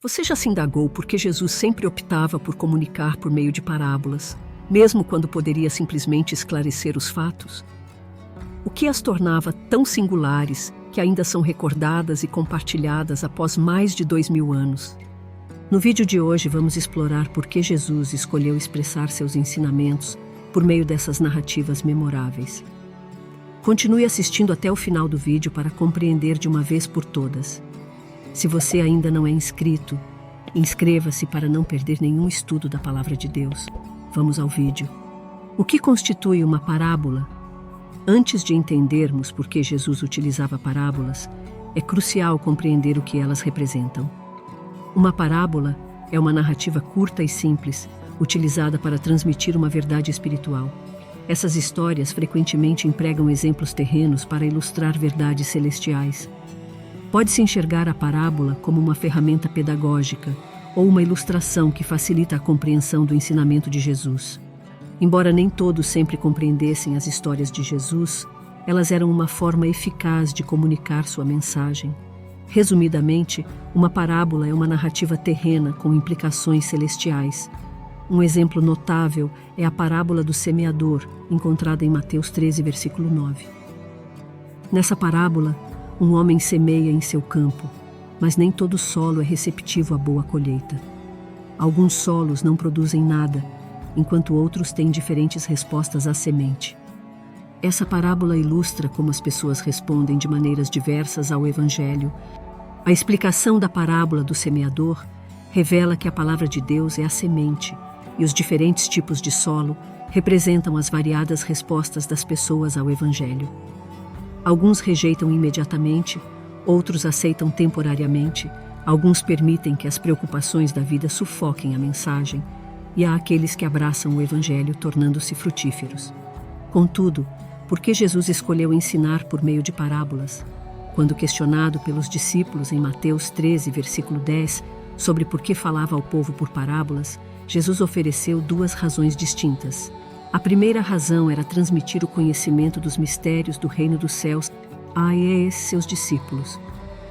Você já se indagou por que Jesus sempre optava por comunicar por meio de parábolas, mesmo quando poderia simplesmente esclarecer os fatos? O que as tornava tão singulares que ainda são recordadas e compartilhadas após mais de 2000 anos? No vídeo de hoje vamos explorar por que Jesus escolheu expressar seus ensinamentos por meio dessas narrativas memoráveis. Continue assistindo até o final do vídeo para compreender de uma vez por todas. Se você ainda não é inscrito, inscreva-se para não perder nenhum estudo da Palavra de Deus. Vamos ao vídeo. O que constitui uma parábola? Antes de entendermos por que Jesus utilizava parábolas, é crucial compreender o que elas representam. Uma parábola é uma narrativa curta e simples, utilizada para transmitir uma verdade espiritual. Essas histórias frequentemente empregam exemplos terrenos para ilustrar verdades celestiais. Pode-se enxergar a parábola como uma ferramenta pedagógica ou uma ilustração que facilita a compreensão do ensinamento de Jesus. Embora nem todos sempre compreendessem as histórias de Jesus, elas eram uma forma eficaz de comunicar sua mensagem. Resumidamente, uma parábola é uma narrativa terrena com implicações celestiais. Um exemplo notável é a parábola do semeador, encontrada em Mateus 13, versículo 9. Nessa parábola, um homem semeia em seu campo, mas nem todo solo é receptivo à boa colheita. Alguns solos não produzem nada, enquanto outros têm diferentes respostas à semente. Essa parábola ilustra como as pessoas respondem de maneiras diversas ao Evangelho. A explicação da parábola do semeador revela que a palavra de Deus é a semente, e os diferentes tipos de solo representam as variadas respostas das pessoas ao Evangelho. Alguns rejeitam imediatamente, outros aceitam temporariamente, alguns permitem que as preocupações da vida sufoquem a mensagem, e há aqueles que abraçam o Evangelho tornando-se frutíferos. Contudo, por que Jesus escolheu ensinar por meio de parábolas? Quando questionado pelos discípulos em Mateus 13, versículo 10, sobre por que falava ao povo por parábolas, Jesus ofereceu duas razões distintas. A primeira razão era transmitir o conhecimento dos mistérios do reino dos céus a seus discípulos.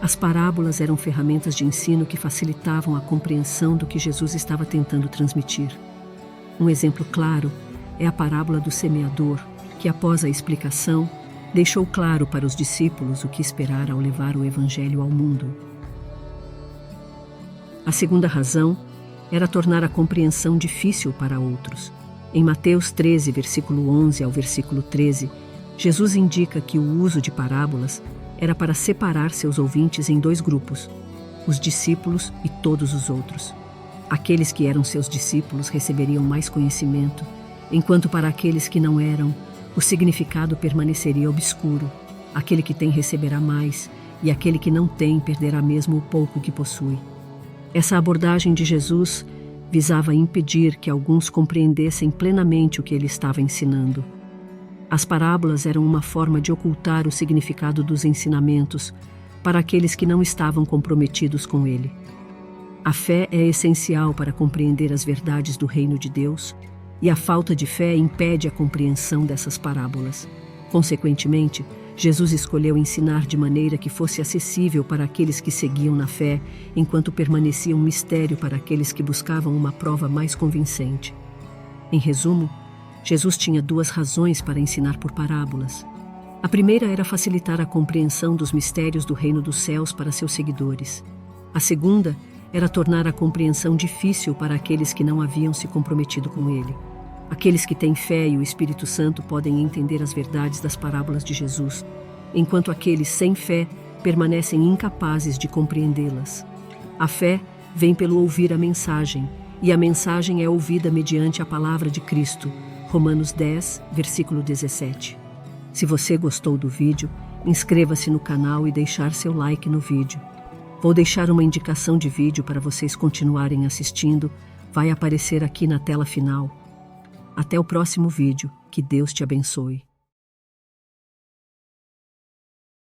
As parábolas eram ferramentas de ensino que facilitavam a compreensão do que Jesus estava tentando transmitir. Um exemplo claro é a parábola do semeador, que após a explicação, deixou claro para os discípulos o que esperar ao levar o Evangelho ao mundo. A segunda razão era tornar a compreensão difícil para outros. Em Mateus 13, versículo 11 ao versículo 13, Jesus indica que o uso de parábolas era para separar seus ouvintes em dois grupos, os discípulos e todos os outros. Aqueles que eram seus discípulos receberiam mais conhecimento, enquanto para aqueles que não eram, o significado permaneceria obscuro. Aquele que tem receberá mais, e aquele que não tem perderá mesmo o pouco que possui. Essa abordagem de Jesus visava impedir que alguns compreendessem plenamente o que ele estava ensinando. As parábolas eram uma forma de ocultar o significado dos ensinamentos para aqueles que não estavam comprometidos com ele. A fé é essencial para compreender as verdades do reino de Deus, e a falta de fé impede a compreensão dessas parábolas. Consequentemente, Jesus escolheu ensinar de maneira que fosse acessível para aqueles que seguiam na fé, enquanto permanecia um mistério para aqueles que buscavam uma prova mais convincente. Em resumo, Jesus tinha duas razões para ensinar por parábolas. A primeira era facilitar a compreensão dos mistérios do reino dos céus para seus seguidores. A segunda era tornar a compreensão difícil para aqueles que não haviam se comprometido com ele. Aqueles que têm fé e o Espírito Santo podem entender as verdades das parábolas de Jesus, enquanto aqueles sem fé permanecem incapazes de compreendê-las. A fé vem pelo ouvir a mensagem, e a mensagem é ouvida mediante a palavra de Cristo. Romanos 10, versículo 17. Se você gostou do vídeo, inscreva-se no canal e deixar seu like no vídeo. Vou deixar uma indicação de vídeo para vocês continuarem assistindo, vai aparecer aqui na tela final. Até o próximo vídeo, que Deus te abençoe.